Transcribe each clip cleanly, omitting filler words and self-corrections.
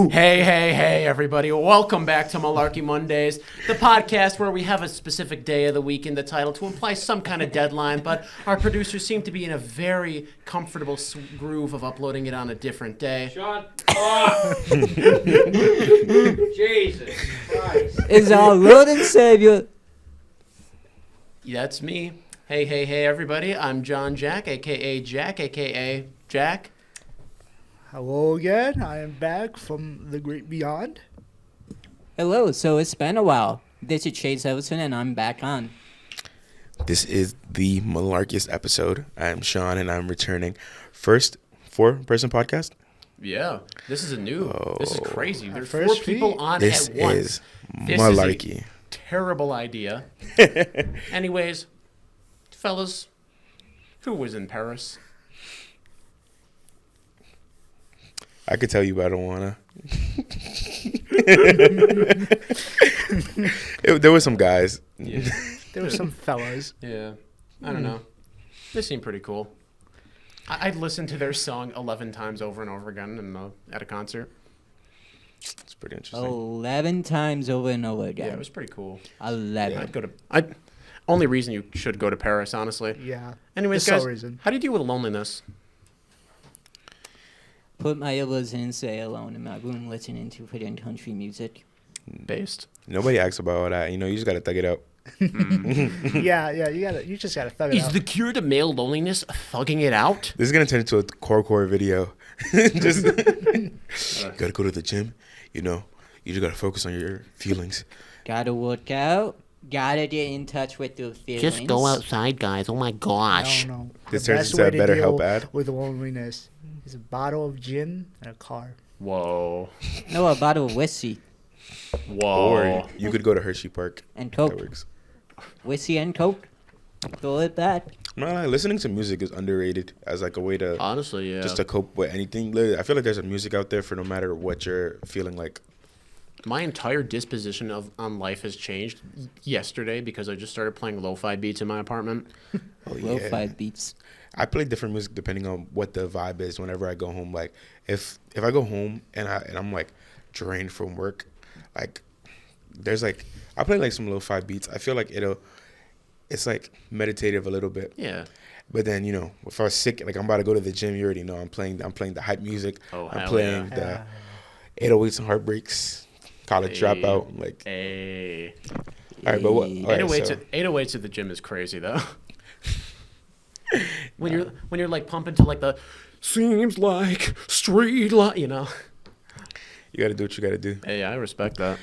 Hey, everybody. Welcome back to Malarkey Mondays, the podcast where we have a specific day of the week in the title to imply some kind of deadline, but our producers seem to be in a very comfortable groove of uploading it on a different day. Shut up! Jesus Christ. Is our Lord and Savior. That's me. Hey, everybody. I'm John Jack, a.k.a. Jack, a.k.a. Jack. Hello again. I am back from the great beyond. Hello, so it's been a while. This is Chase Everson, and I'm back on. This is the Malarkeyest episode. I'm Sean, and I'm returning. First 4-person podcast. Yeah, this is this is crazy. There's 4 First people on This at once. is This Malarkey. is a terrible idea. Anyways, fellas, who was in Paris? I could tell you, but I don't wanna. There were some guys. Yeah. There were some fellas. Yeah, I don't know. They seem pretty cool. I'd listen to their song 11 times over and over again at a concert. It's pretty interesting. 11 times over and over Yeah, again. it was pretty cool. 11. I'd go to. Only reason you should go to Paris, honestly. Yeah. Anyways, the sole guys, reason. how do you deal with loneliness? Put my earbuds in and stay alone in my room listening to pretty country music. Based. Nobody asks about all that. You just gotta thug it out. Yeah. You just gotta thug it Is out. the cure to male loneliness thugging it out? This is gonna turn into a core video. Just gotta go to the gym. You just gotta focus on your feelings. Gotta work out. Gotta get in touch with your feelings. Just go outside, guys. Oh my gosh. No. This The turns best into a way to better deal help ad. with loneliness is a bottle of gin and a car. Whoa. No, a bottle of whiskey Whoa. Or you could go to Hershey Park. and That Coke. works. Whiskey and Coke. Throw it back. No, listening to music is underrated as like a way to Honestly, yeah. just to cope with anything. I feel like there's a music out there for no matter what you're feeling like. My entire disposition on life has changed yesterday because I just started playing lo-fi beats in my apartment. Oh Lo-fi beats. I play different music depending on what the vibe is. Whenever I go home, like if I go home and I'm like drained from work, like there's like I play like some lo-fi beats. I feel like it's like meditative a little bit. Yeah. But then if I was sick, like I'm about to go to the gym, you already know I'm playing the hype music. Oh, I'm hell playing yeah. the 808s and Heartbreaks, College Dropout. Like, Hey. all right, but what? All right, 808s at the gym is crazy though. when you're like pumping to like the seems like street light, you got to do what you got to do. Hey, I respect that.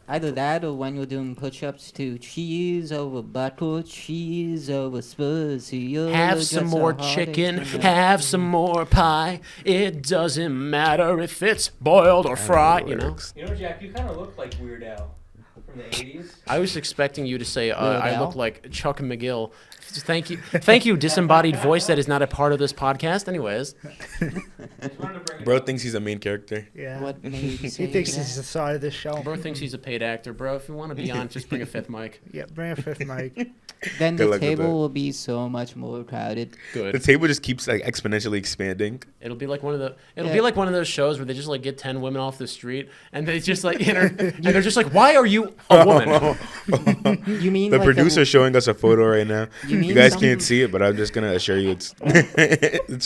Either that or when you're doing push-ups to cheese over butter, cheese over Spurs. Have some more chicken, have some more pie. It doesn't matter if it's boiled or fried, Works. You know, Jack, you kind of look like Weird Al from the 80s. I was expecting you to say Weird I Al? look like Chuck McGill. Thank you, disembodied voice that is not a part of this podcast. Anyways, Just wanted to bring it Bro up. thinks he's a main character. Yeah. What made you He say thinks that? he's the star of this show. bro thinks he's a paid actor, bro. If you want to be on, just bring a 5th mic. Yeah, bring a 5th mic. Then Good the luck with table that. will be so much more crowded. The Good. table just keeps like exponentially expanding. It'll be like one of Yeah. those shows where they just like get 10 women off the street and they just like and they're just like, why are you a woman? You mean The like producer's showing us a photo right now. You mean You guys some- can't see it, but I'm just gonna assure you it's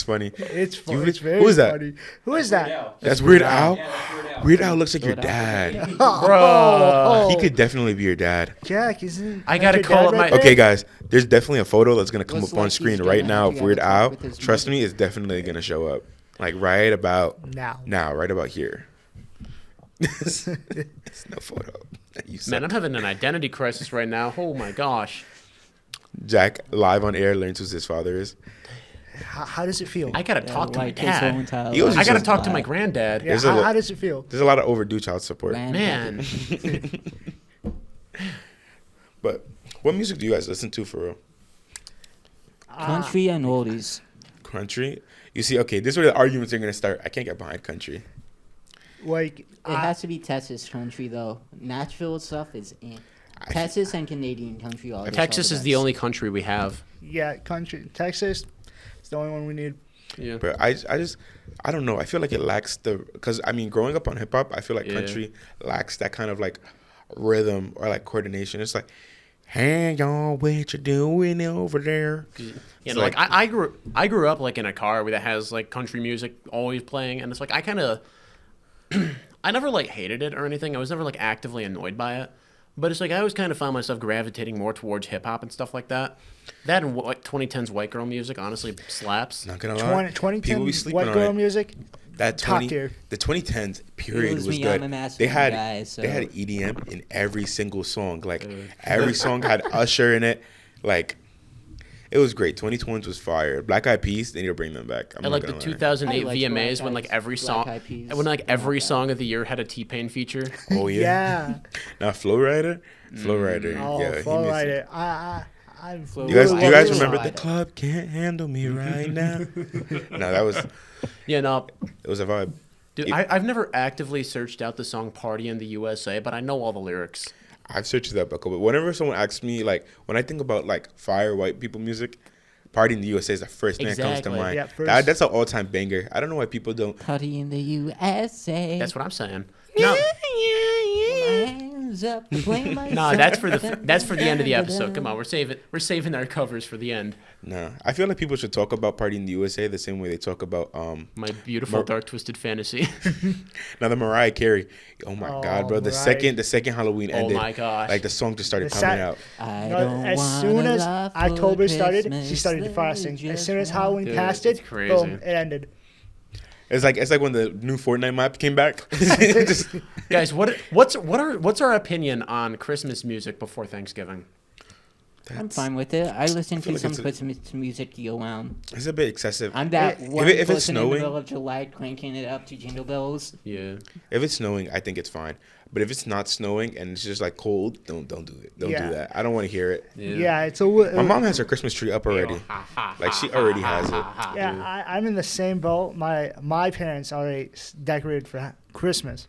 funny. It's fun. You- It's very who is that? funny. Who is Weird that? Al. That's Weird Al. Yeah, that's Weird Al. Weird Al looks like your Weird Al. dad. Bro. He could definitely be your dad. Jack, isn't I that gotta your call dad up right my- there? Okay, guys, there's definitely a photo that's gonna come Looks up on like screen he's right gonna now have of to Weird talk Al. with his Trust mother. me, it's definitely gonna show up. Like right about Now. right about here. It's no photo. You Man, I'm suck. having an identity crisis right now. Oh my gosh. Jack live on air learns who his father is. How does it feel? I gotta Yeah, talk to my like his whole dad. entire He was life I gotta just talk to my live. granddad. Yeah, There's a how, lo- how does it feel? There's a lot of overdue child support. Grand- Man. But what music do you guys listen to for real? Country and oldies. Country? You see, okay, this is where the arguments are gonna start. I can't get behind country. Like, It has to be Texas country though. Nashville stuff is in. Texas and Canadian country are Texas is the only country we have. yeah, country. Texas, it's the only one we need. Yeah. But I don't know. I feel like it lacks because I mean, growing up on hip hop, I feel like Yeah. country lacks that kind of like rhythm or like coordination. It's like, hey y'all, what you doing over there? You It's know, like I grew up like in a car that has like country music always playing, and it's like I kind of I never like hated it or anything. I was never like actively annoyed by it, but it's like I always kind of found myself gravitating more towards hip hop and stuff like that. That and what 2010s white girl music honestly slaps. Not gonna lie, 2010 people be sleeping white on girl it. music. That Top 20, tier. the 2010s period was was me, I'm good. a massive They had guy, so- they had EDM in every single song. Like every song had Usher in it. Like it was great. 2020s was fire. Black Eyed Peas, they need to bring them back. I'm And like not the gonna lie. 2008 I liked VMAs Black when like Eyed- every Black song Eyed Peas. when like They're every not bad. song of the year had a T-Pain feature. Oh yeah. Yeah. Now Flow Rider. Oh, Yeah, he Flow missed it. Rider. I'm Flow You guys, Rider. you guys Flow remember the Rider. club can't handle me right now? No, that was Yeah, no, it was a vibe. dude, It- I've never actively searched out the song "Party in the USA," but I know all the lyrics. I've searched that book, but whenever someone asks me, like, when I think about like fire white people music, "Party in the USA" is the first thing that comes to Exactly. mind. Yeah, first. That's an all-time banger. I don't know why people don't. Party in the USA. That's what I'm saying. No, Hands up, play my no, song. that's for the end of the episode. Come on, we're saving our covers for the end. No, I feel like people should talk about "Party in the USA" the same way they talk about My beautiful dark twisted fantasy. now the Mariah Carey. Oh my God, bro! The Mariah. second Halloween Oh ended, my gosh. like the song just started The coming sa- out. I No, don't as wanna soon as laugh for October started, she Christmas, started they defrosting. As just soon as want- Halloween Dude, passed it's it, crazy. boom, it ended. It's like when the new Fortnite map came back. Just- Guys, what's our opinion on Christmas music before Thanksgiving? I'm fine with it. I listen feel to like some it's a- Christmas music year round. it's a bit excessive. I'm that If one if it's person in the snowing- middle of July cranking it up to Jingle Bells. Yeah. If it's snowing, I think it's fine. But if it's not snowing and it's just like cold, don't do it. Don't Yeah. do that. I don't want to hear it. Yeah, it's a. My mom has her Christmas tree up already. Like she already has it. Yeah, I'm in the same boat. My parents already decorated for Christmas.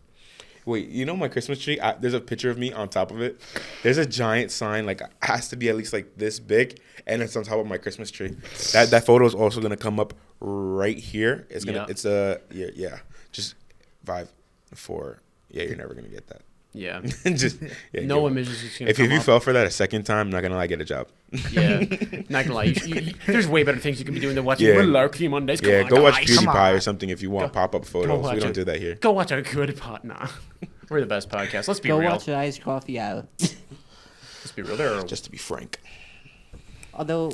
Wait, you know my Christmas tree? There's a picture of me on top of it. There's a giant sign, like it has to be at least like this big, and it's on top of my Christmas tree. That photo is also gonna come up right here. It's gonna. Yeah. It's yeah. Just 5, 4. Yeah, you're never gonna get that. Yeah. Just yeah, No give- images is gonna If come you up. fell for that a second time, not gonna lie, get a job. Yeah. Not gonna lie. There's way better things you can be doing than watching Yeah. Malarkey Mondays. Come Yeah, on, go watch guys. PewDiePie Come on. or something if you want pop-up Go photos. watch We don't it. do that here. Go watch a good pot. Nah. We're the best podcast. Let's be Go real. watch the iced coffee hour. Let's be real. There are Just to be frank. Although,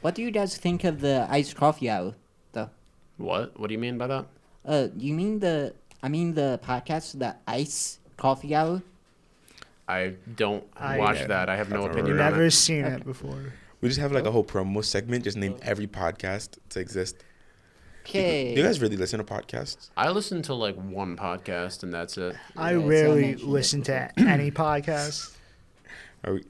what do you guys think of the iced coffee hour, though? what? What do you mean by that? You mean the podcast, the ice coffee hour? I don't I- watch that. I have no I've opinion on Never it. seen it before. We just have like a whole promo segment. Just name every podcast to exist. Okay. Do you guys really listen to podcasts? I listen to like one podcast and that's it. I Yeah, so I rarely mentioned it listen to before. any podcast.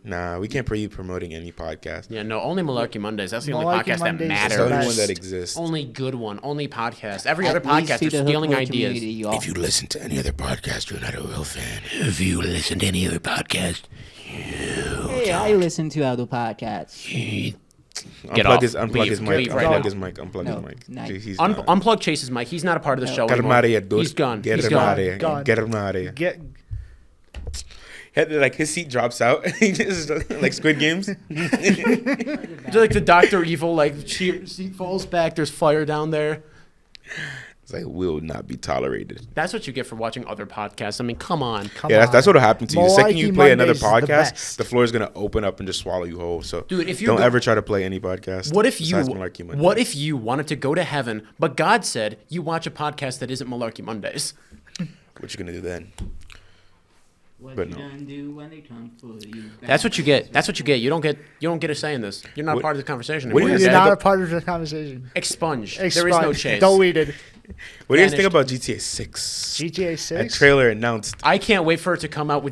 Nah, we can't be promoting any podcast. Yeah, no, only Malarkey Mondays. That's the only Malarkey podcast Mondays that It's is the the only matters. one that best. exists. Only good one. Only podcast. Every At other least podcast to are the stealing Hookwood ideas. community, y'all. If you listen to any other podcast, you're not a real fan. If you listen to any other podcast, Hey, I listen to other podcasts. Get Unplug off. his mic. Leave right Unplug now. his mic. Unplug No, his mic. nice. Dude, he's Unplug Chase's mic. He's not a part of the No. show Get him anymore. out of here, dude. He's gone. Get He's him gone. out of here. Gone. Get him out of here. Get Like his seat drops out. He just like Squid Games. It's like the Dr. Evil, like, seat falls back, there's fire down there. It's like will not be tolerated. That's what you get for watching other podcasts. I mean, come on. come Yeah, on. that's what'll happen to you. The second you Malarkey play another Mondays is the podcast, best. the floor is gonna open up and just swallow you whole. So, Dude, if you don't go- ever try to play any podcast. What if you besides Malarkey Mondays. What if you wanted to go to heaven, but God said you watch a podcast that isn't Malarkey Mondays? What you gonna do then? What But you no. gonna do when they come for you? That's what you get. That's what you get. You don't get a say in this. You're not What- part of the conversation. what do you anymore. guys You're think not a of- part of the conversation. Expunge. There is no chase. Deleted. What do you guys think Vanished. about GTA 6? GTA A 6. trailer announced. I can't wait for it to come out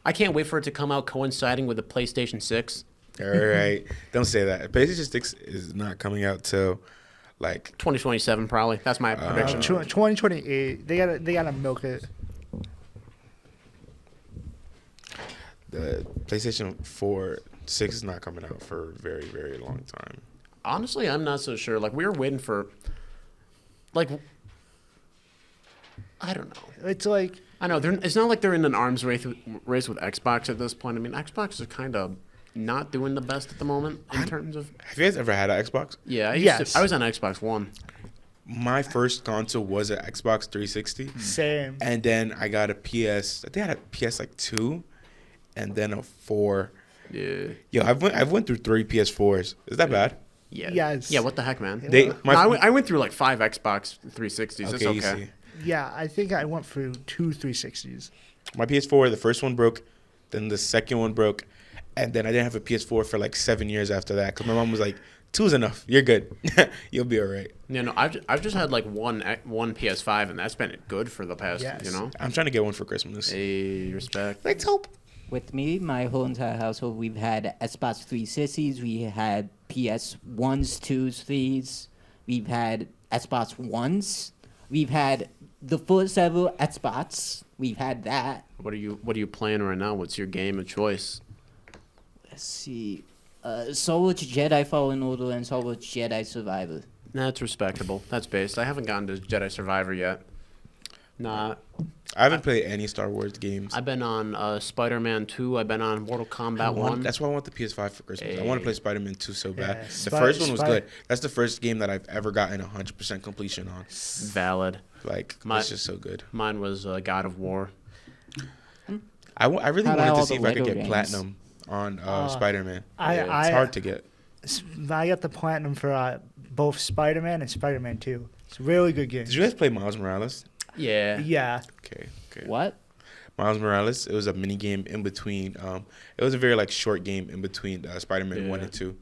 I can't wait for it to come out coinciding with the PlayStation 6. All right, don't say that. PlayStation 6 is not coming out till like 2027 probably. That's my prediction. 2028. They gotta milk it. the PlayStation 6 is not coming out for a very, very long time. Honestly, I'm not so sure. Like, we were waiting for, like, I don't know. It's like I know it's not like they're in an arms race with Xbox at this point. I mean, Xbox is kind of not doing the best at the moment in terms of. Have you guys ever had an Xbox? Yeah, Yes. I was on Xbox One. My first console was an Xbox 360, same. and then I got a PS. I think I had a PS like 2, and then a 4. Yeah. Yo, I've went through 3 PS4s. Is that bad? Yeah. Yes. Yeah. What the heck, man? They No, my I went through like 5 Xbox 360s. It's you okay. see. Yeah, I think I went through 2 360s. My PS4, the first one broke, then the second one broke, and then I didn't have a PS4 for like 7 years after that because my mom was like, 2's enough. You're good. You'll be all right. Yeah, no, I've just had like one PS5, and that's been good for the past, Yes. you know. I'm trying to get one for Christmas. Hey, respect. Let's hope. With me, my whole entire household, we've had Xbox 360s, we had PS1s, 2s, 3s, we've had Xbox Ones, we've had the first ever Xbox, we've had that. What are you playing right now? What's your game of choice? Let's see. Solo Jedi Fallen Order and Solo Jedi Survivor. That's respectable. That's based. I haven't gotten to Jedi Survivor yet. Nah, I haven't played any Star Wars games. I've been on Spider-Man 2. I've been on Mortal Kombat 1. That's why I want the PS5 for Christmas. I want to play Spider-Man 2 so bad. Yeah, The first one was good. That's the first game that I've ever gotten 100% completion on. Valid. Like, My- it's just so good. Mine was God of War. I really How about wanted to all see the if I could Lego get games? platinum on Spider-Man. Yeah, It's hard to get. I got the platinum for both Spider-Man and Spider-Man 2. It's a really good game. Did you guys play Miles Morales? Yeah. Yeah. Okay. What? Miles Morales. It was a mini game in between. It was a very like short game in between Spider-Man 1 Yeah. and 2.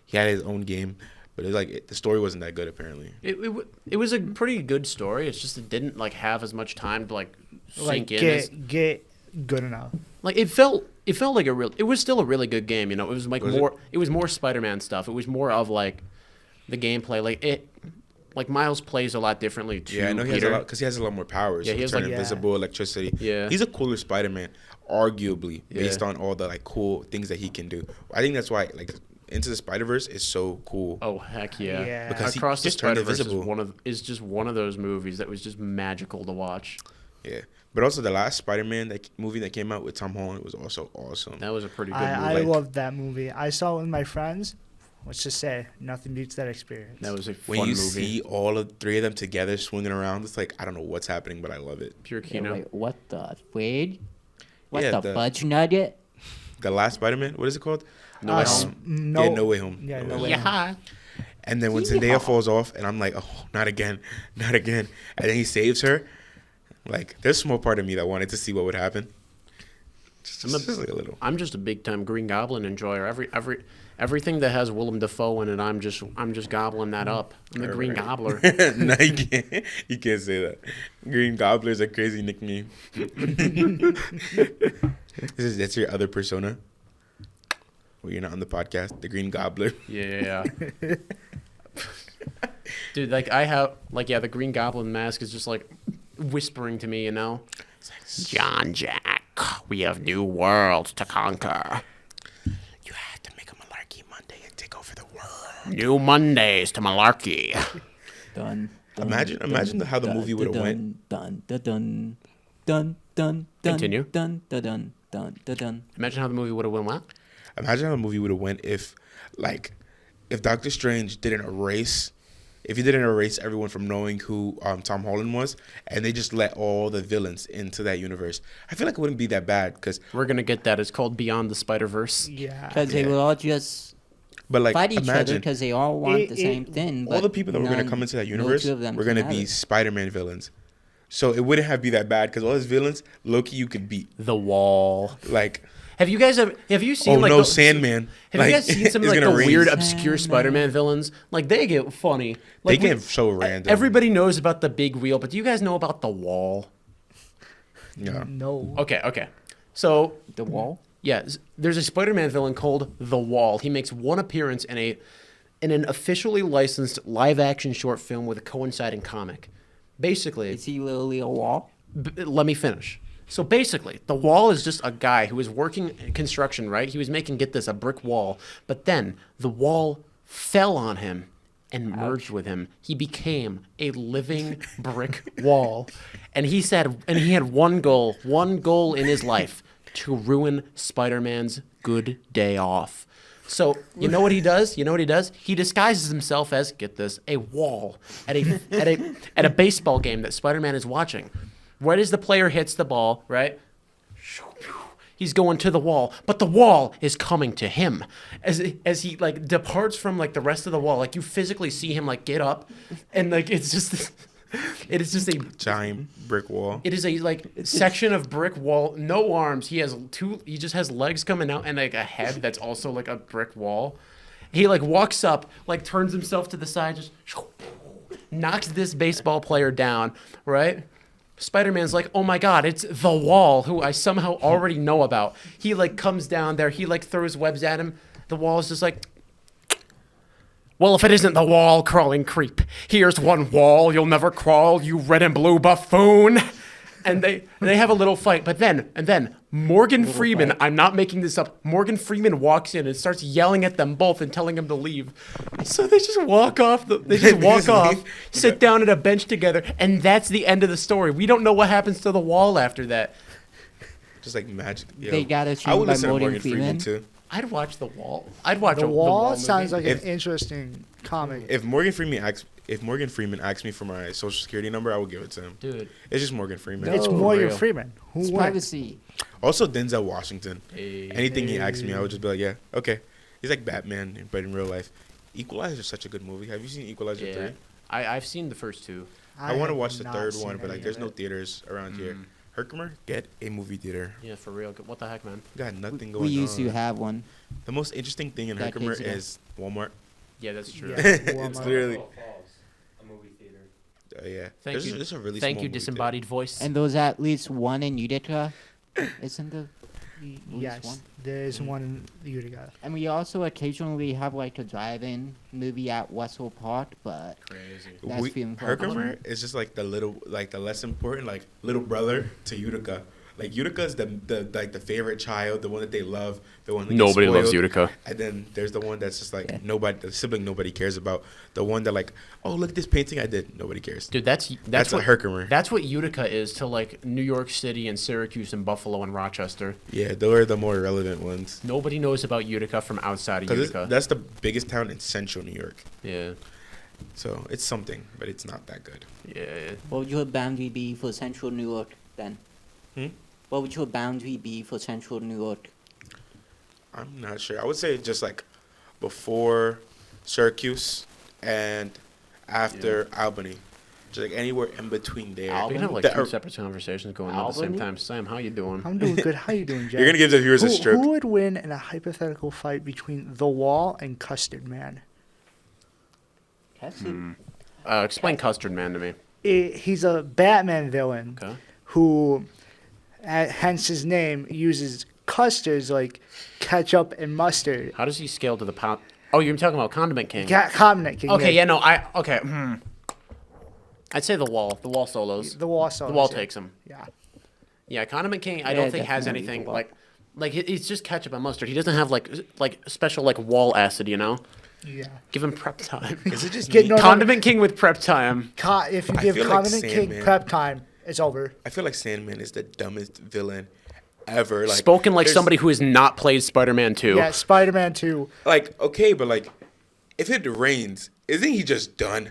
He had his own game, but it was like the story wasn't that good apparently. It was a pretty good story. It's just it didn't like have as much time to like Like sink in. As, get good enough. like it felt like it was still a really good game. You know, it was like Was it? more. It was more Spider-Man stuff. It was more of like the gameplay. Like Miles plays a lot differently too. Yeah, I know he has Peter. a lot because he has a lot more powers. Yeah, Yeah, he has, turn like- invisible, electricity. Yeah. He's a cooler Spider-Man, arguably based Yeah. on all the like cool things that he can do. I think that's why like Into the Spider-Verse is so cool. Oh heck yeah! Yeah. Because he Across the just turned Spider-Verse invisible. is just one of those movies that was just magical to watch. Yeah, but also the last Spider-Man movie that came out with Tom Holland was also awesome. That was a pretty good I movie. loved that movie. I saw it with my friends. Let's just say nothing beats that experience. That was a When fun you movie. see all of 3 of them together swinging around, it's like I don't know what's happening, but I love it. Pure Yeah, Kino. wait, what the frig? What Yeah, the fudge nugget? The last Spider-Man, what is it called? No Way S- Home. No, Yeah, No Way Home. Yeah, No Way Way Home. Home. And then when Zendaya falls off, and I'm like, oh, not again, not again. And then he saves her. Like, there's a small part of me that wanted to see what would happen. Just like a little. I'm just a big time Green Goblin enjoyer. Everything that has Willem Dafoe in it, I'm just gobbling that up. I'm the Green Gobbler. No, you can't. You can't say that. Green Gobbler's a crazy nickname. That's your other persona. Well, you're not on the podcast. The Green Gobbler. Yeah. Dude, like I have the Green Goblin mask is just like whispering to me, you know. John Jack, we have new worlds to conquer. You have to make a Malarkey Monday and take over the world. New Mondays to Malarkey. Dun, dun, Imagine how the movie would have went. Dun dun dun dun dun dun. Continue. Dun dun dun dun dun dun. Imagine how the movie would have went. Well, Imagine how the movie would have went if Doctor Strange didn't erase everyone from knowing who Tom Holland was, and they just let all the villains into that universe. I feel like it wouldn't be that bad because, we're gonna get that. It's called Beyond the Spider-Verse. Yeah. Because they would all just but like fight each other imagine because they all want It- the it- same thing. all but the people that were gonna none- come into that no universe two of them were can gonna have be it. Spider-Man villains. So it wouldn't have to be that bad because all his villains, Loki, you could beat. The Wall. Like, Have you seen oh like no, the, Sandman. Have like, you guys seen some of is like the gonna raise- weird, obscure Sandman. Spider-Man villains? Like they get funny. They Like get so random. Everybody knows about the big wheel, but do you guys know about the Wall? Yeah. No. Okay. So The wall. yeah, there's a Spider-Man villain called the Wall. He makes one appearance in an officially licensed live-action short film with a coinciding comic. Basically, Is he literally a wall? let me finish. So basically, the Wall is just a guy who was working in construction, right? He was making, get this, a brick wall. But then the wall fell on him and merged with him. He became a living brick wall. And he had one goal in his life, to ruin Spider-Man's good day off. So you know what he does? He disguises himself as, get this, a wall at a baseball game that Spider-Man is watching. Right as the player hits the ball, right? He's going to the wall, but the wall is coming to him as he like departs from like the rest of the wall. Like you physically see him like get up, and like it is just a Giant brick wall. It is a like section of brick wall, no arms. He just has legs coming out and like a head that's also like a brick wall. He like walks up, like turns himself to the side, just knocks this baseball player down, right? Spider-Man's like, oh my God, it's the Wall, who I somehow already know about. He like comes down there, he like throws webs at him. The Wall is just like, well, if it isn't the Wall, crawling creep, here's one wall you'll never crawl, you red and blue buffoon. And they have a little fight, but then Morgan Freeman, fight. I'm not making this up, Morgan Freeman walks in and starts yelling at them both and telling them to leave. So they just walk off, sit down at a bench together, and that's the end of the story. We don't know what happens to the Wall after that. Just like magic. Yo. They got a I show would by listen to Morgan Morgan Freeman Freeman. too. I'd watch The Wall. I'd watch The the Wall movie. sounds like If- an interesting comic. If Morgan Freeman asks me for my social security number, I would give it to him. Dude. It's just Morgan Freeman. No. It's for Morgan real. Freeman. Who It's won? privacy. Also Denzel Washington. Hey. Anything he asks me, I would just be like, yeah, okay. He's like Batman, but in real life. Equalizer is such a good movie. Have you seen Equalizer Yeah. 3? I've seen the first two. I want to have watch the not third seen one, but any like, there's of no it. theaters around here. Herkimer, get a movie theater. Yeah, for real. What the heck, man? Got nothing going We on. used to have one. The most interesting thing in Decades Herkimer ago. is Walmart. Yeah, that's true. Yeah. It's Walmart. literally, Falls, a movie theater. yeah. Thank you. There's a really Thank small you, movie disembodied voice. And there's at least one in Utica, isn't there? Yes, one. there's one in Utica. And we also occasionally have like a drive-in movie at Wessel Park, but Crazy. that's We- feeling Herkimer is just like the less important, like little brother to Utica. Like Utica's the favorite child, the one that they love, the one that gets Nobody loves spoiled. Utica. And then there's the one that's just like Yeah. nobody, the sibling nobody cares about. The one that like, oh look at this painting I did, nobody cares. Dude, that's That's a what Herkimer. That's what Utica is to like New York City and Syracuse and Buffalo and Rochester. Yeah, those are the more relevant ones. Nobody knows about Utica from outside of Because Utica. that's the biggest town in central New York. Yeah. So it's something, but it's not that good. Yeah. what would your boundary be for Central New York then? Hmm? What would your boundary be for Central New York? I'm not sure. I would say just like before Syracuse and after Albany. Just like anywhere in between there. We can have like That two are- separate conversations going on at the same Albany? time. Sam, how you doing? I'm doing good. How you doing, Jack? You're gonna give the viewers a stroke. Who would win in a hypothetical fight between The Wall and Custard Man? Explain Custard Man to me. He's a Batman villain Okay. who, hence his name, uses custards like ketchup and mustard. How does he scale to the pound? Oh, you're talking about Condiment King. Combinate King. Okay, yeah, no, okay. I'd say the Wall. The Wall solos. The Wall The solos, Wall yeah. takes him. Yeah. Yeah, Condiment King. I Yeah, don't think has definitely anything The Wall. like it's just ketchup and mustard. He doesn't have like special like wall acid. You know, Yeah. give him prep time. Is it just Get me? no- Condiment King with prep time. If you I give feel like Covenant King Sandman. prep time, it's over. I feel like Sandman is the dumbest villain ever. Like Spoken like there's- somebody who has not played Spider-Man 2. Yeah, Spider-Man 2. Like okay, but like if it rains, isn't he just done?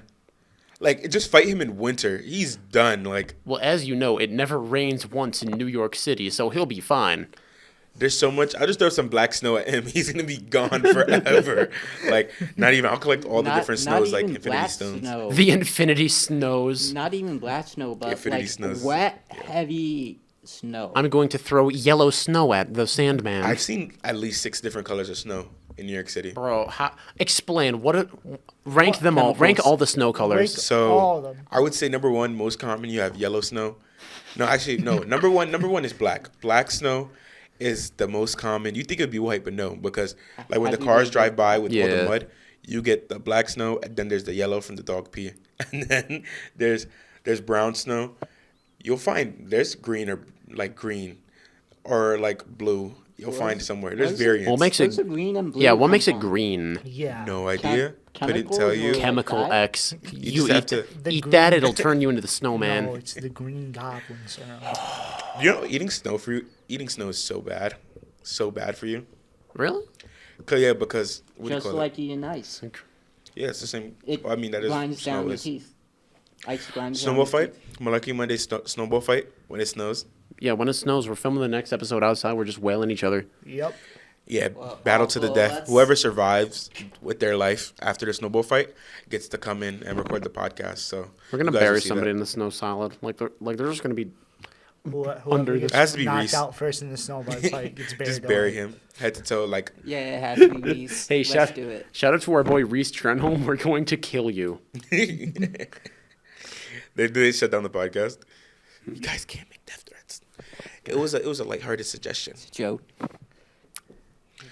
Like just fight him in winter. He's done. Like Well, as you know, it never rains once in New York City, so he'll be fine. there's so much. I'll just throw some black snow at him. He's gonna be gone forever. Like not even. I'll collect all the Not- different not snows like even Infinity black Stones. Snow. The Infinity Snows. Not even black snow, but Infinity like Snows. wet, heavy snow. I'm going to throw yellow snow at the Sandman. I've seen at least 6 different colors of snow in New York City. Bro, explain rank them all. Rank chemicals? all the snow colors. Rank- So All of them. I would say number 1, most common. You have yellow snow. No, actually, no. Number one is black. Black snow is the most common. You think it'd be white, but no, because like when the Have you cars been- drive by with all Yeah. the mud, you get the black snow, and then there's the yellow from the dog pee, and then there's brown snow. You'll find there's green or like blue. You'll find it somewhere. There's What is it? variants. What makes Where's it? the green and blue? Yeah, what come makes it from? green? Yeah. No idea. Couldn't chemicals tell you. or- Chemical that? X. You You just have eat, to. The eat green- that, it'll turn you into the snowman. No, it's the Green Goblin serum. You know, eating snow is so bad, for you. Really? Because what do you Just call like eating ice. it? Yeah, it's the same. It Well, I mean, that is grinds down snow your is. teeth. Ice grinds Snowball down your fight, Malarkey Mondays snowball fight when it snows. Yeah, when it snows, we're filming the next episode outside. We're just wailing each other. Yep. Yeah, Well, battle to the well, death. that's- Whoever survives with their life after the snowball fight gets to come in and record the podcast. So We're gonna you guys will bury see somebody that. in the snow solid. Like they're just gonna be. Whoever Under gets It has to be knocked Reese. out first in the snowball fight gets buried. Just bury alive. him head to toe. Like teeth. Yeah, it has to be Reese. Hey, Let's do it. shout out to our boy Reese Trenholm. We're going to kill you. they shut down the podcast. You guys can't make death threats. It was a lighthearted suggestion. Joe.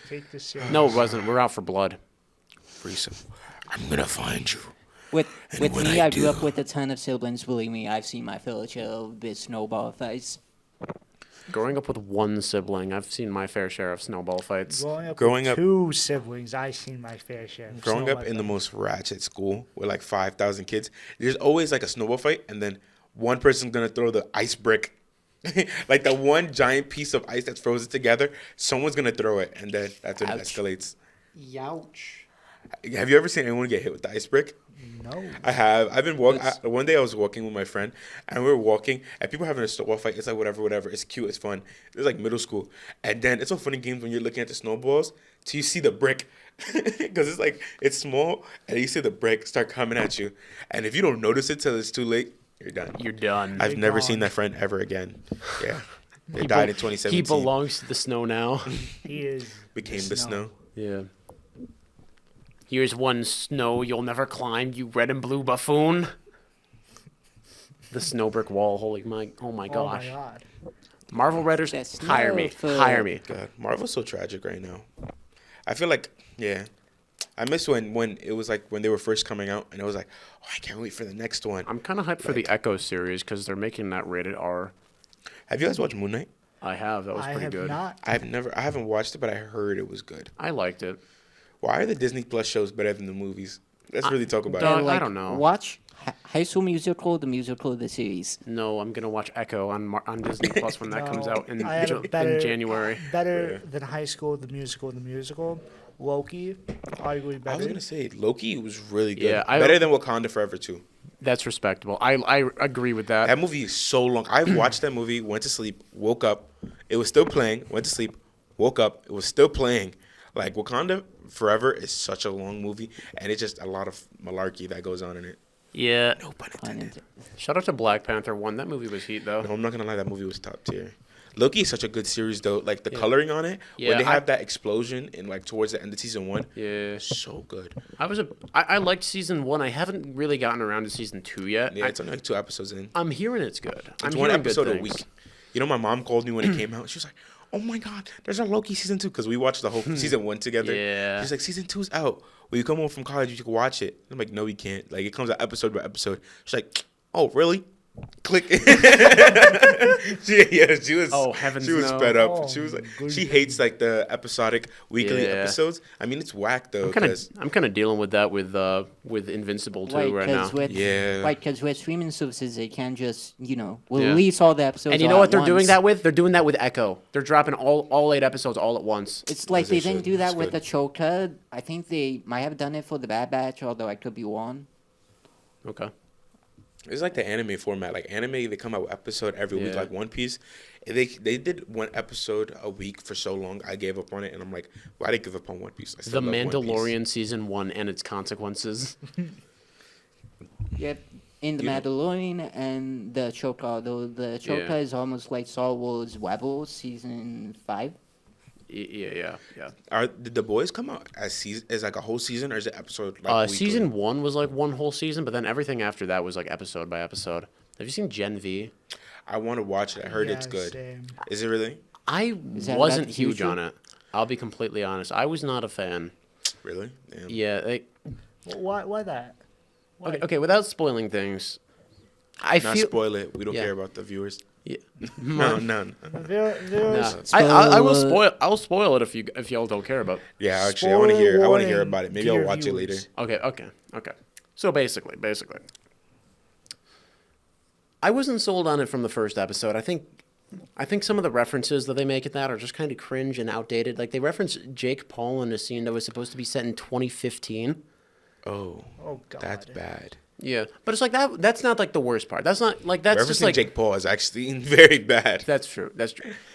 Take this serious. No, it wasn't. We're out for blood. Reese, I'm gonna find you. With And when me, I I grew up do- with a ton of siblings. Believe me, I've seen my fair share of big snowball fights. Growing up with one sibling, I've seen my fair share of snowball fights. Growing with up- two siblings, I've seen my fair share. Of Growing up snowball in the fights. most ratchet school with like 5,000 kids, there's always like a snowball fight, and then one person's gonna throw the ice brick, like the one giant piece of ice that's frozen together. Someone's gonna throw it, and then that's when it Ouch. escalates. Youch. Have you ever seen anyone get hit with the ice brick? No. I have. I've been walking. It's- One day I was walking with my friend, and we were walking, and people having a snowball fight. It's like whatever. It's cute. It's fun. It was like middle school, and then it's so funny games when you're looking at the snowballs till you see the brick, because it's like it's small, and you see the brick start coming at you, and if you don't notice it till it's too late, you're done. You're done. I've You're never seen gone. that friend ever again. Yeah, they He died be- in 2017. He belongs to the snow now. He is. Became the snow. Yeah. Here's one snow you'll never climb, you red and blue buffoon. The snow brick wall. Oh my Oh my gosh. god. Marvel writers, That's hire me. snow for- Hire me. God, Marvel's so tragic right now. I feel like, yeah, I miss when it was like when they were first coming out, and it was like, oh, I can't wait for the next one. I'm kind of hyped for the Echo series because they're making that rated R. Have you guys watched Moon Knight? I have. That was I pretty have good. not. I haven't watched it, but I heard it was good. I liked it. Why are the Disney Plus shows better than the movies? Let's really talk about Dog, it. I don't know. Watch High School Musical, the musical, the series. No, I'm gonna watch Echo on Disney Plus when that comes No, out in, I have a better- in January. Better than High School, the musical. Loki, arguably I was better. gonna say Loki was really good. Yeah, better than Wakanda Forever too. That's respectable. I agree with that. That movie is so long. I watched that movie, went to sleep, woke up, it was still playing. Went to sleep, woke up, it was still playing. Like Wakanda Forever is such a long movie, and it's just a lot of malarkey that goes on in it. Yeah. No pun Pun intended. intended. Shout out to Black Panther 1. That movie was heat though. No, I'm not gonna lie, that movie was top tier. Loki is such a good series though. Like the coloring on it, Yeah, when they I- have that explosion in like towards the end of season 1, Yeah. so good. I liked season 1. I haven't really gotten around to season 2 yet. Yeah, it's only like 2 episodes in. I'm hearing it's good. I'm It's one hearing good episode a things. week. You know, my mom called me when it came out. She was like, "Oh my god, there's a Loki season 2," because we watched the whole season 1 together. Yeah. She's like, "Season 2's out. When you come home from college, you can watch it." I'm like, "No, we can't. Like, it comes out episode by episode." She's like, "Oh, really?" Click. She was. Oh, heavens She was no. fed up. Oh, She was like, good she hates like the episodic weekly Yeah. episodes. I mean, it's whack though. I'm kind of dealing with that with Invincible too right now. With, Yeah. Right, because with streaming services, they can just, Yeah. release all the episodes. And you all know what at they're doing once. that with? They're doing that with Echo. They're dropping all 8 episodes all at once. It's like As they they didn't should. do that It's with good. the Choka. I think they might have done it for the Bad Batch, although I could be wrong. Okay. It's like the anime format. Like anime, they come out with episode every week, Yeah. like One Piece. And they did one episode a week for so long. I gave up on it, and I'm like, why did I give up on One Piece? I The still love One Piece. Mandalorian season 1 and its consequences. Yep. In the You- Mandalorian and the Choka, although the Choka Yeah. is almost like Star Wars Rebels season 5. Yeah. Did the boys come out as like a whole season, or is it episode? Like weekly? Season 1 was like one whole season, but then everything after that was like episode by episode. Have you seen Gen V? I want to watch it. I heard Yeah, it's good. same. Is it really? I Is that wasn't about the huge future? on it. I'll be completely honest. I was not a fan. Really? Damn. Yeah. Why that? Why? Okay. Without spoiling things, I Not feel spoil it. We don't Yeah. care about the viewers. Yeah. No. There was, I'll spoil it if y'all don't care about it. Yeah, actually, I want to hear warning about it. Maybe to I'll your watch it viewers. later. Okay. So basically, I wasn't sold on it from the first episode. I think some of the references that they make at that are just kind of cringe and outdated. Like they reference Jake Paul in a scene that was supposed to be set in 2015. Oh, God. that's bad. Yeah, but it's like that. That's not like the worst part. That's not like that's just Referencing like Jake Paul is actually very bad. That's true. So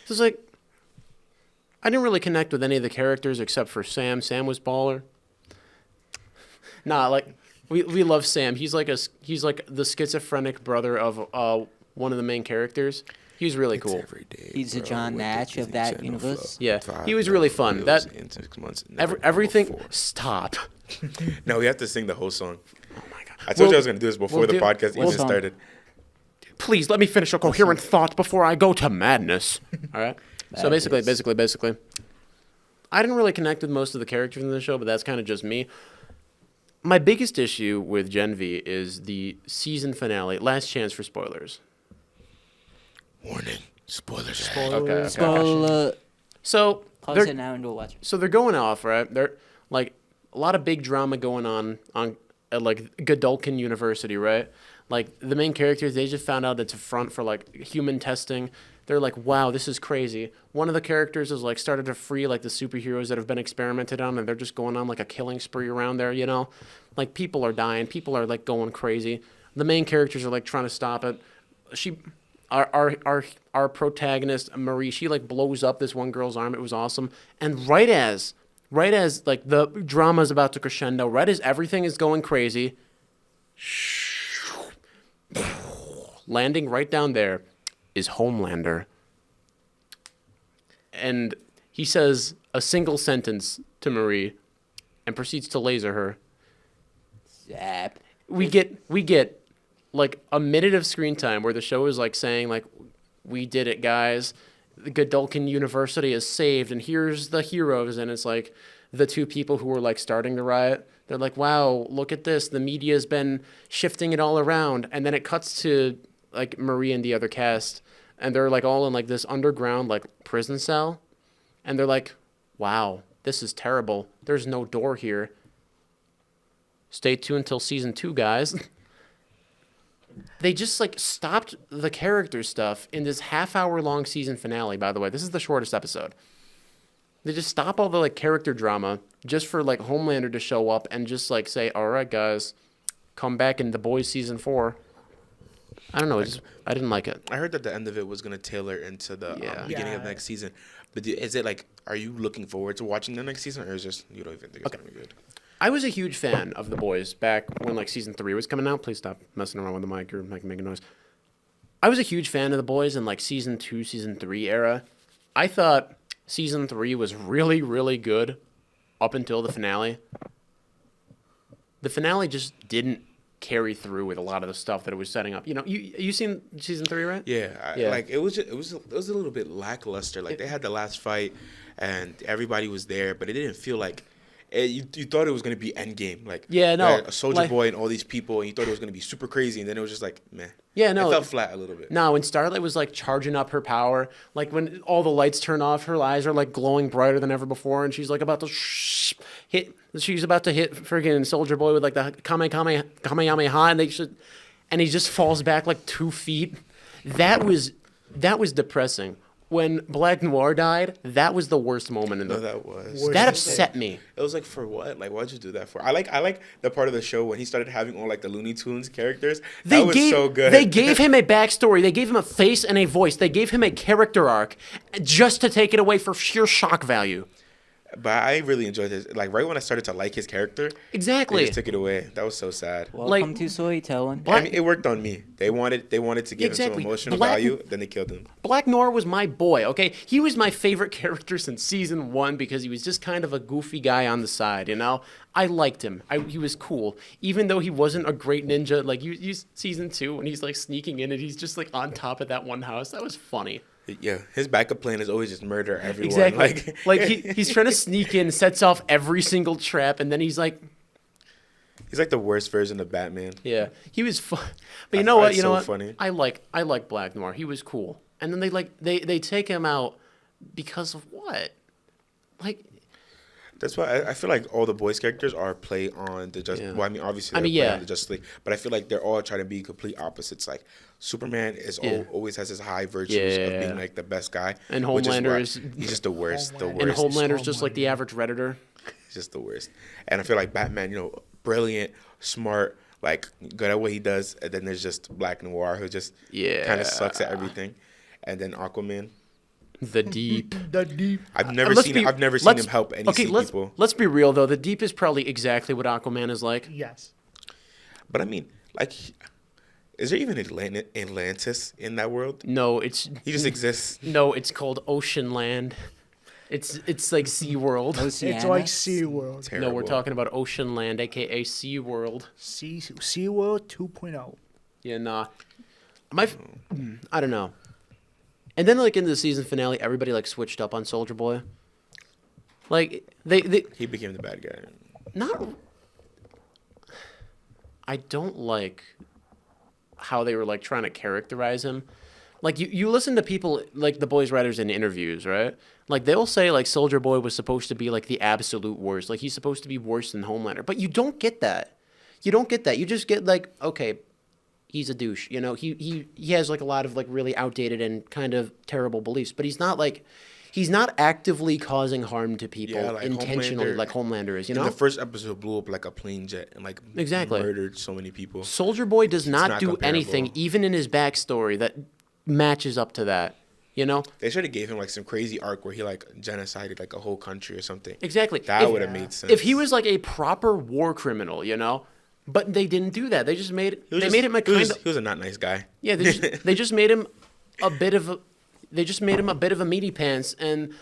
it's like I didn't really connect with any of the characters except for Sam. Sam was baller. Nah, like we love Sam. He's like the schizophrenic brother of one of the main characters. He's really cool. He's the John Nash of that universe. Yeah, he was really fun. That in 6 months. everything. Stop. No, we have to sing the whole song. Oh my god. I told you I was going to do this before the do- podcast we'll even song. started. Please let me finish a coherent thought before I go to madness. All right. So basically, I didn't really connect with most of the characters in the show, but that's kind of just me. My biggest issue with Gen V is the season finale. Last chance for spoilers. Warning. Spoilers. Okay. Spoiler. So Pause they're it now and go watch it. so they're going off, right? They're like a lot of big drama going on at like Godolkin University, right? Like the main characters, they just found out it's a front for like human testing. They're like, wow, this is crazy. One of the characters is like started to free like the superheroes that have been experimented on, and they're just going on like a killing spree around there, you know? Like people are dying, people are like going crazy. The main characters are like trying to stop it. Our protagonist Marie, she like blows up this one girl's arm. It was awesome. And right as like the drama's about to crescendo, right as everything is going crazy, landing right down there is Homelander. And he says a single sentence to Marie and proceeds to laser her. Zap. We get like a minute of screen time where the show is like saying like, we did it, guys. The Godolkin University is saved, and here's the heroes. And it's like the two people who were like starting the riot. They're like, wow, look at this. The media's been shifting it all around. And then it cuts to like Marie and the other cast, and they're like all in like this underground like prison cell. And they're like, wow, this is terrible. There's no door here. Stay tuned until season 2, guys. They just like stopped the character stuff in this half-hour-long season finale. By the way, this is the shortest episode. They just stop all the like character drama just for like Homelander to show up and just like say, "All right, guys, come back in The Boys season 4." I don't know. I didn't like it. I heard that the end of it was going to tailor into the beginning of Yeah. next season. But is it like, are you looking forward to watching the next season, or is just you don't even think it's going to be good? I was a huge fan of The Boys back when like season 3 was coming out. Please stop messing around with the mic. You're making noise. I was a huge fan of The Boys in like season 2, season 3 era. I thought season 3 was really, really good up until the finale. The finale just didn't carry through with a lot of the stuff that it was setting up. You know, you seen season 3, right? Yeah, Yeah. like it was a little bit lackluster. Like they had the last fight, and everybody was there, but it didn't feel like. You thought it was gonna be Endgame, like Yeah, no, a Soldier like- Boy and all these people, and you thought it was gonna be super crazy, and then it was just like meh. Yeah, no, it felt flat a little bit. No, when Starlight was like charging up her power, like when all the lights turn off, her eyes are like glowing brighter than ever before, and she's like about to hit. She's about to hit friggin' Soldier Boy with like the Kamehameha, and he just falls back like 2 feet. That was depressing. When Black Noir died, that was the worst moment in No, the. that was. Worst That upset me. It was like, for what? Like, why'd you do that for? I like the part of the show when he started having all like the Looney Tunes characters. That was so good. They gave him a backstory. They gave him a face and a voice. They gave him a character arc just to take it away for sheer shock value. But I really enjoyed this. Like right when I started to like his character, Exactly. they just took it away. That was so sad. Welcome to storytelling. I mean, it worked on me. They wanted to give Exactly. him some emotional Black- value. Then they killed him. Black Noir was my boy, okay? He was my favorite character since season 1 because he was just kind of a goofy guy on the side, you know? I liked him. He was cool. Even though he wasn't a great ninja, like you season 2 when he's like sneaking in and he's just like on top of that one house. That was funny. Yeah, his backup plan is always just murder everyone. Exactly. Like he's trying to sneak in, sets off every single trap, and then he's like, He's like the worst version of Batman. Yeah, he was fun. But you I know find what? it You know so what? funny. I like Black Noir. He was cool. And then they take him out because of what? Like, That's why I feel like all the boys characters are play on the Justice. Yeah. Well, I mean, obviously, I mean, they're play yeah. on the Justice League, but I feel like they're all trying to be complete opposites. Like Superman is always has his high virtues of Yeah. being like the best guy, And which Homelander why is- he's just the worst. The Homelander. and worst. Homelander's just like the average Redditor. He's just the worst. And I feel like Batman, brilliant, smart, like good at what he does. And then there's just Black Noir who just kind of sucks at everything. And then Aquaman. The Deep. The deep. I've never Let's seen be- I've never seen let's- him help any Okay, sea let's people. let's be real though. The Deep is probably exactly what Aquaman is like. Yes. But I mean, like, is there even Atlantis in that world? No, it's He just exists. no, it's called Ocean Land. It's like Sea World. It's like Oceanus? SeaWorld. Terrible. No, we're talking about Ocean Land, aka Sea World. SeaWorld 2.0. Yeah, nah. I don't know. And then like in the season finale, everybody like switched up on Soldier Boy. Like they He became the bad guy. not. I don't like how they were like trying to characterize him. Like you listen to people like the boys writers in interviews, right? Like they'll say like Soldier Boy was supposed to be like the absolute worst. Like he's supposed to be worse than Homelander. But you don't get that. You don't get that. You just get like, okay, he's a douche. He has like a lot of like really outdated and kind of terrible beliefs, but he's not actively causing harm to people Yeah, like intentionally Homelander- like Homelander is, In the first episode, blew up like a plane jet and like Exactly. murdered so many people. Soldier Boy does not not do comparable. anything, even in his backstory, that matches up to that. They should have gave him like some crazy arc where he like genocided like a whole country or something. Exactly. That would have made sense. If he was like a proper war criminal, but they didn't do that. They just made He was they just- made him a he was- kind of He was a not nice guy. yeah. They just made him a bit of a meaty pants and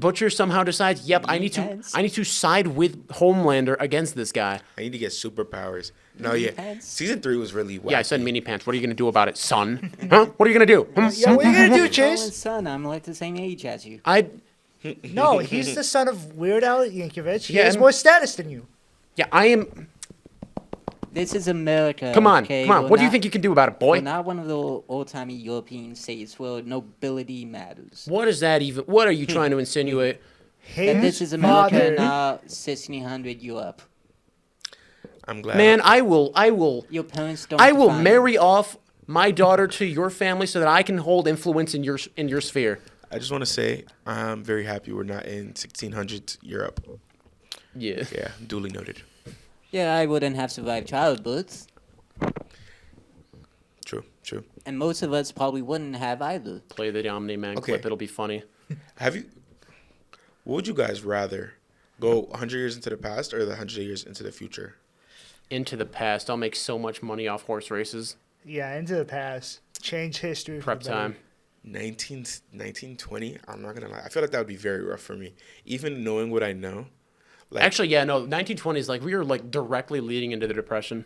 Butcher somehow decides, yep, I need Pants? to side with Homelander against this guy. I need to get superpowers. No, yeah. Pants? Season 3 was really wacky. Yeah, I said mini pants. What are you gonna do about it, son? Huh? What are you gonna do? Yeah, what are you gonna do, Oh, Chase? son, I'm like the same age as you. No, he's the son of Weird Al Yankovic. He Yeah, has and- more status than you. Yeah, I am. This is America. Come on, okay? come on. We're What do you not- think you can do about it, boy? We're not one of the old-timey European states where nobility matters. What is that even? What are you trying to insinuate? That His this is America, father- not 1600 Europe. I'm glad. Man, I will Your parents don't. I will define- marry off my daughter to your family so that I can hold influence in your sphere. I just want to say I'm very happy we're not in 1600s Europe. Yeah. Yeah, duly noted. Yeah, I wouldn't have survived childbirth, True. and most of us probably wouldn't have either. Play the Omni Man Okay. clip. It'll be funny. What would you guys rather? Go 100 years into the past or the 100 years into the future? Into the past. I'll make so much money off horse races. Yeah, into the past. Change history. for Prep the better. time. 1920? I'm not going to lie. I feel like that would be very rough for me. Even knowing what I know. Like, Actually, yeah, no. 1920s, like we were like directly leading into the Depression.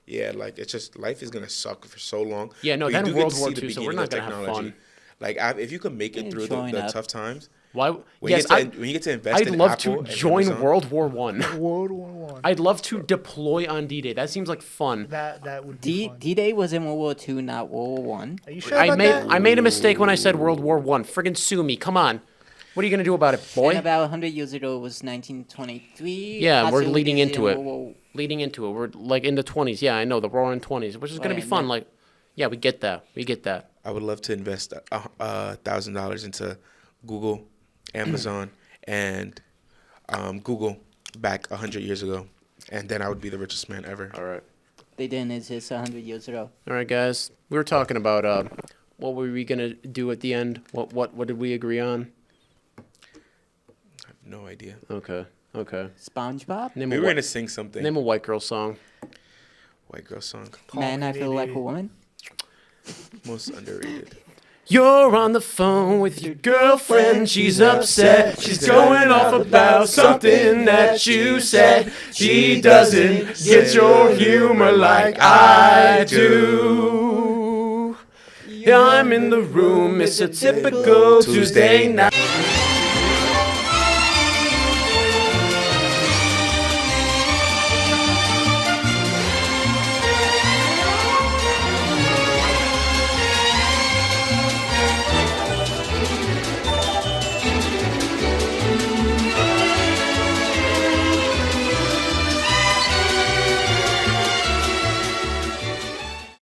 yeah, like it's just life is going to suck for so long. Yeah, no, But you then do get World to War see the II, so we're beginning not of gonna have technology. fun. Like if you could make it through Join the up. tough times, Why? when Yes, you get to invest I'd in love Apple to and join Amazon, World War One. World War One. I'd love to deploy on D-Day. That seems like fun. That would be fun. D-Day was in World War II, not World War One. Are you sure I about made that? I made a mistake when I said World War One. Friggin' sue me. Come on. What are you gonna do about it, boy? And about 100 years ago was 1923. Yeah, we're Possibly leading in into it. World War- Leading into it, we're like in the 20s. Yeah, I know the roaring 20s, which is gonna be Right, fun. and Like, yeah, we get that. We get that. I would love to invest $1,000 into Google, Amazon, and Google back 100 years ago, and then I would be the richest man ever. All right. They didn't exist 100 years ago. All right, guys. We were talking about what were we gonna do at the end? What did we agree on? I have no idea. Okay. SpongeBob? Name We a were whi- gonna sing something. name a white girl song. White girl song, Man, I me feel like a baby. woman. most underrated. You're on the phone with your girlfriend, she's upset. She's going off about something that you said. She doesn't get your humor like I do. Yeah, I'm in the room, it's a typical Tuesday night.